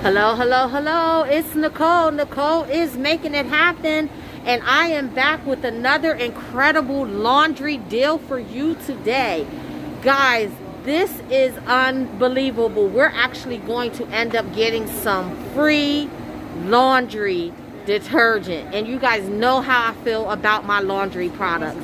Hello, hello, hello. It's Nicole. Nicole is making it happen. And I am back with another incredible laundry deal for you today. Guys, this is unbelievable. We're actually going to end up getting some free laundry detergent. And you guys know how I feel about my laundry products.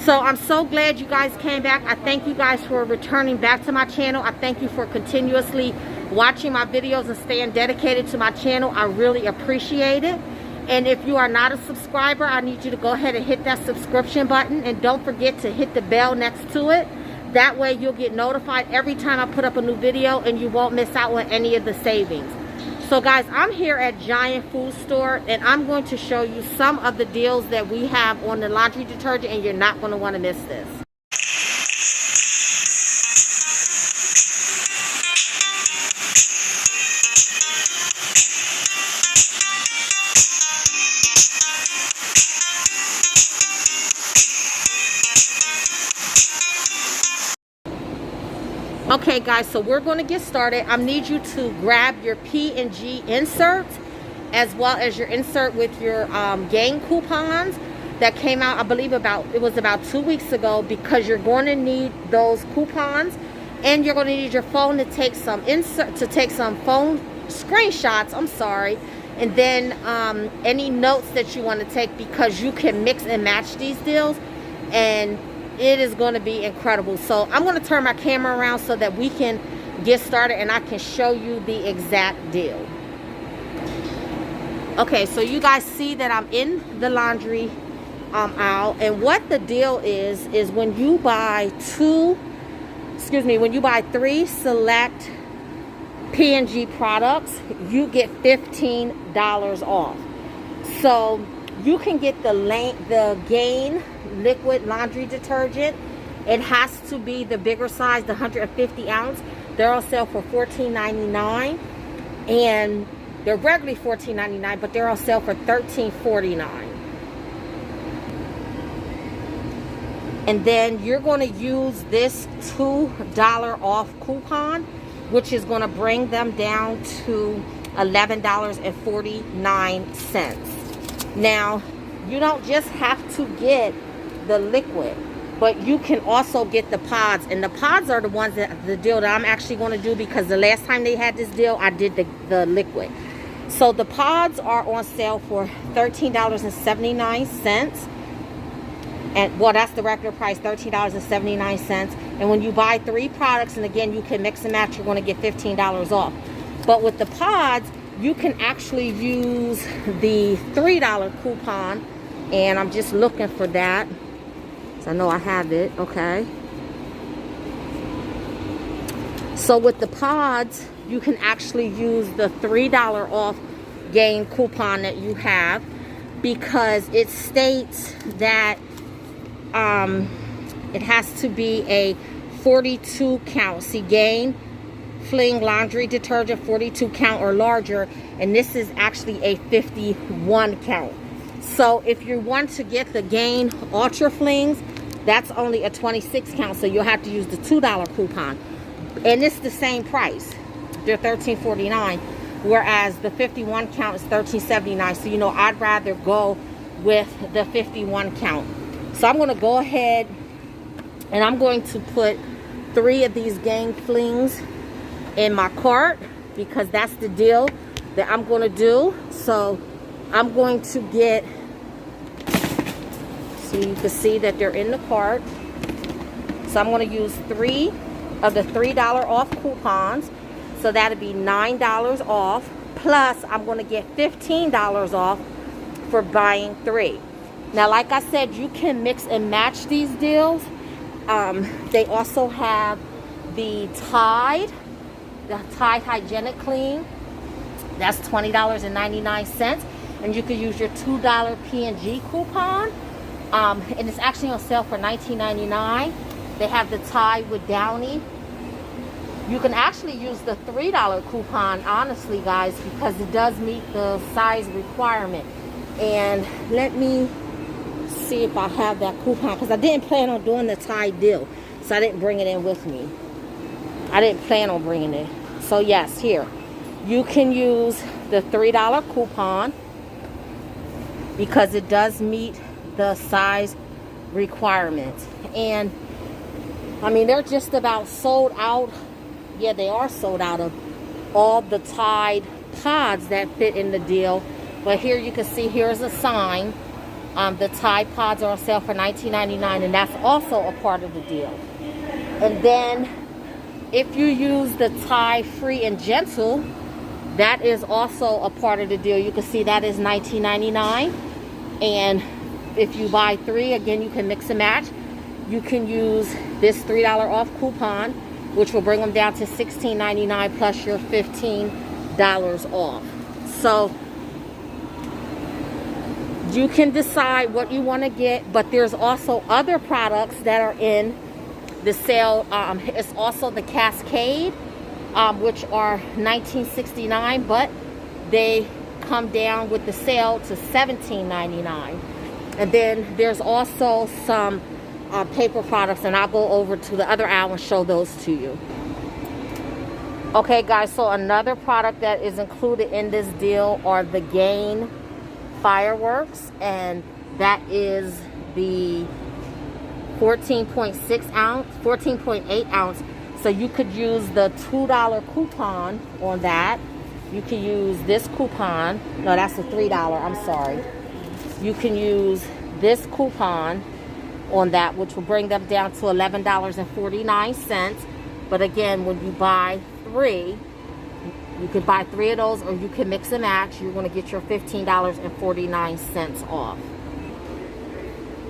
So I'm so glad you guys came back. I thank you guys for returning back to my channel. I thank you for continuously watching my videos and staying dedicated to my channel. I really appreciate it. And if you are not a subscriber, I need you to go ahead and hit that subscription button, and don't forget to hit the bell next to it. That way you'll get notified every time I put up a new video, and you won't miss out on any of the savings. So guys, I'm here at Giant Food Store, and I'm going to show you some of the deals that we have on the laundry detergent, and you're not going to want to miss this. Okay guys, so we're going to get started. I need you to grab your P&G inserts, as well as your insert with your Gain coupons that came out, I believe it was about 2 weeks ago, because you're going to need those coupons, and you're going to need your phone to take some phone screenshots, and then any notes that you want to take, because you can mix and match these deals, and it is going to be incredible. So I'm going to turn my camera around so that we can get started and I can show you the exact deal. Okay, so you guys see that I'm in the laundry aisle, and what the deal is when you buy three select P&G products, you get $15 off. So you can get the Gain liquid laundry detergent. It has to be the bigger size, the 150 ounce. They're on sale for $14.99, and they're regularly $14.99, but they're on sale for $13.49. And then you're going to use this $2 off coupon, which is going to bring them down to $11.49. Now, you don't just have to get the liquid, but you can also get the pods, and the pods are the ones the deal that I'm actually going to do, because the last time they had this deal I did the liquid. So the pods are on sale for $13.79, and well, that's the regular price, $13.79. And when you buy 3 products, and again you can mix and match, you're going to get $15 off. But with the pods, you can actually use the $3 coupon, and I'm just looking for that. So I know I have it. Okay. So with the pods, you can actually use the $3 off Gain coupon that you have, because it states that it has to be a 42 count. See, Gain Fling laundry detergent 42 count or larger, and this is actually a 51 count. So if you want to get the Gain Ultra Flings, that's only a 26 count, so you'll have to use the $2 coupon, and it's the same price. They're $13.49, whereas the 51 count is $13.79. So you know, I'd rather go with the 51 count. So I'm going to go ahead and I'm going to put 3 of these Gain Flings in my cart, because that's the deal that I'm going to do. So I'm going to get, so you can see that they're in the cart. So I'm going to use 3 of the $3 off coupons, so that'll be $9 off, plus I'm going to get $15 off for buying 3. Now, like I said, you can mix and match these deals. They also have the Tide Hygienic Clean. That's $20.99, and you can use your $2 P&G coupon, and it's actually on sale for $19.99. They have the Tide with Downy. You can actually use the $3 coupon, honestly guys, because it does meet the size requirement. And let me see if I have that coupon, because I didn't plan on doing the Tide deal, so I didn't bring it in with me. I didn't plan on bringing it. So yes, here. You can use the $3 coupon because it does meet the size requirements. And I mean, they're just about sold out. Yeah, they are sold out of all the Tide pods that fit in the deal. But here you can see, here's a sign. The Tide pods are on sale for $19.99, and that's also a part of the deal. And then if you use the Tide Free and Gentle, that is also a part of the deal. You can see that is $19.99. And if you buy 3, again, you can mix and match. You can use this $3 off coupon, which will bring them down to $16.99 plus your $15 off. So you can decide what you want to get, but there's also other products that are in the sale. It's also the Cascade, which are $19.69, but they come down with the sale to $17.99. And then there's also some paper products, and I'll go over to the other aisle and show those to you. Okay guys, so another product that is included in this deal are the Gain fireworks, and that is the 14.8 ounce. So you could use the $2 coupon on that. You can use this coupon. No, that's the $3. I'm sorry. You can use this coupon on that, which will bring them down to $11.49. But again, when you buy 3, you can buy 3 of those, or you can mix and match. You're going to get your $15.49 off.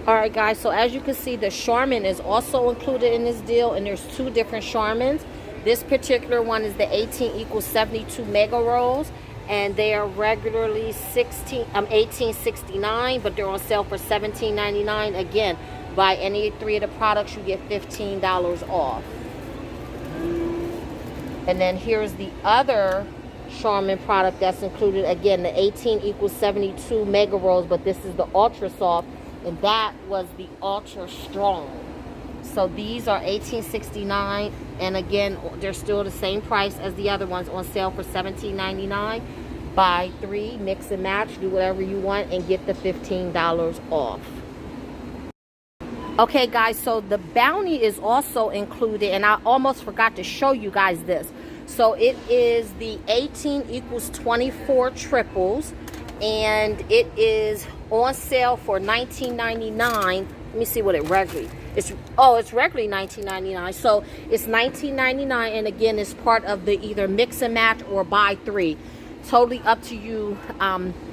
All right, guys. So as you can see, the Charmin is also included in this deal, and there's 2 different Charmins. This particular one is the 18 equals 72 mega rolls, and they are regularly $18.69, but they're on sale for $17.99. Again, buy any 3 of the products, you get $15 off. And then here's the other Charmin product that's included. Again, the 18 equals 72 mega rolls, but this is the Ultra Soft, and that was the Ultra Strong. So these are $18.69, and again, they're still the same price as the other ones, on sale for $17.99. Buy 3, mix and match, do whatever you want, and get the $15 off. Okay guys, so the Bounty is also included, and I almost forgot to show you guys this. So it is the 18 equals 24 triples, and it is on sale for $19.99. Let me see what it regularly is. It's regularly $19.99. So it's $19.99, and again, it's part of the either mix and match or buy 3. Totally up to you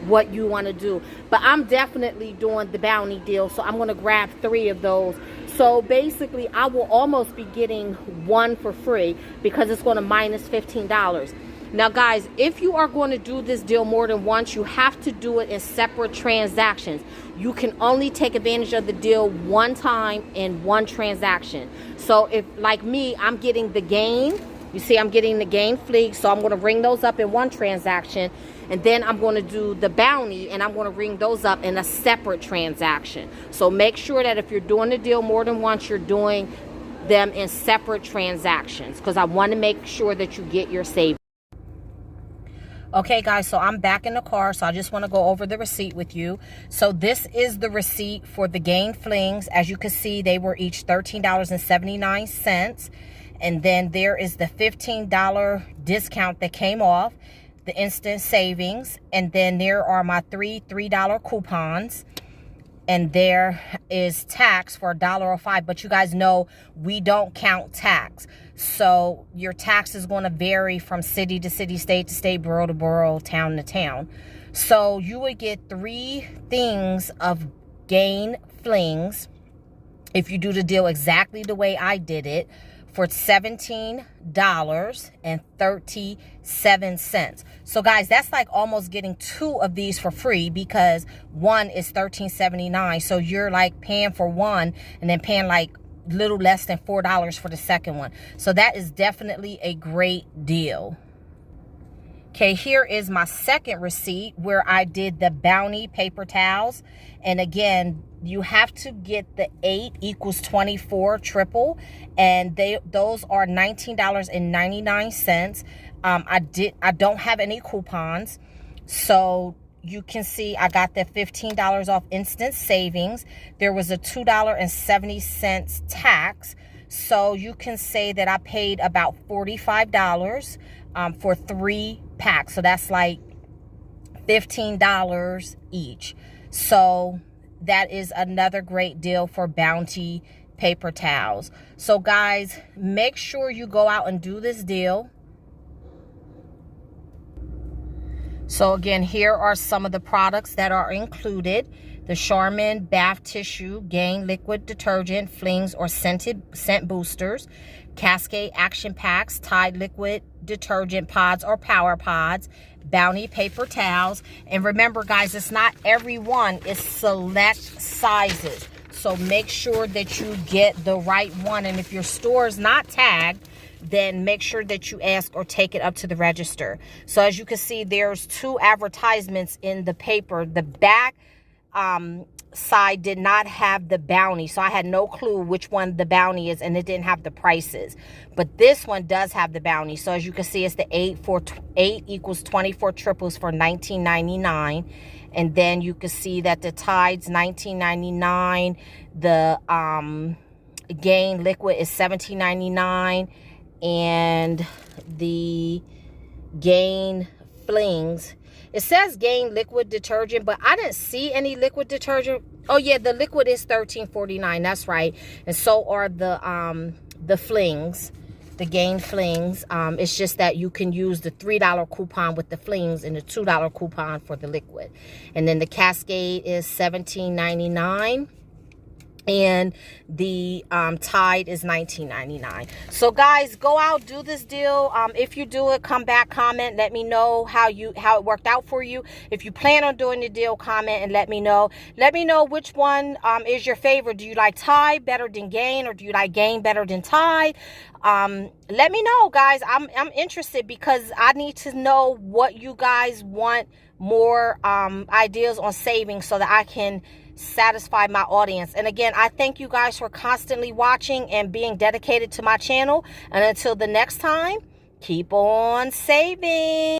what you want to do, but I'm definitely doing the Bounty deal, so I'm going to grab 3 of those. So basically I will almost be getting 1 for free because it's going to minus $15. Now guys, if you are going to do this deal more than once, you have to do it in separate transactions. You can only take advantage of the deal one time in one transaction. So if, like me, I'm getting the Gain. You see, I'm getting the Gain Fleek, so I'm going to ring those up in one transaction, and then I'm going to do the Bounty, and I'm going to ring those up in a separate transaction. So make sure that if you're doing the deal more than once, you're doing them in separate transactions, because I want to make sure that you get your savings. Okay guys, so I'm back in the car, so I just want to go over the receipt with you. So this is the receipt for the Gain Flings. As you can see, they were each $13.79. And then there is the $15 discount that came off, the instant savings. And then there are my $3 coupons. And there is tax for $1.05. But you guys know we don't count tax. So your tax is going to vary from city to city, state to state, borough to borough, town to town. So you would get 3 things of Gain Flings if you do the deal exactly the way I did it, for $17.37. So guys, that's like almost getting 2 of these for free, because one is $13.79. So you're like paying for one and then paying like little less than $4 for the second one. So that is definitely a great deal. Okay, here is my second receipt where I did the Bounty paper towels. And again, you have to get the 8 equals 24 triple, and those are $19.99. I don't have any coupons. So you can see I got the $15 off instant savings. There was a $2.70 tax. So you can say that I paid about $45 for 3 packs. So that's like $15 each. So that is another great deal for Bounty paper towels. So guys, make sure you go out and do this deal. So again, here are some of the products that are included. The Charmin Bath Tissue Gain Liquid Detergent Flings or Scented Scent Boosters. Cascade Action Packs, Tide Liquid Detergent Pods or Power Pods. Bounty Paper Towels. And remember guys, it's not every one, it's select sizes. So make sure that you get the right one. And if your store is not tagged, then make sure that you ask or take it up to the register. So as you can see, there's 2 advertisements in the paper. The back side did not have the bounty, so I had no clue which one the bounty is, and it didn't have the prices. But this one does have the bounty. So as you can see, it's the 8 equals 24 triples for $19.99. And then you can see that the Tide's $19.99. The Gain Liquid is $17.99. And the Gain Flings, it says Gain Liquid Detergent, but I didn't see any liquid detergent. Oh yeah, the liquid is $13.49. That's right. And so are the Flings, the Gain Flings. It's just that you can use the $3 coupon with the Flings and the $2 coupon for the liquid. And then the Cascade is $17.99. And the Tide is $19.99. So guys, go out, do this deal. If you do it, come back, comment, let me know how it worked out for you. If you plan on doing the deal, comment and let me know. Let me know which one is your favorite. Do you like Tide better than Gain, or do you like Gain better than Tide? Let me know, guys. I'm interested, because I need to know what you guys want more ideas on saving, so that I can satisfy my audience. And again, I thank you guys for constantly watching and being dedicated to my channel. And until the next time, keep on saving.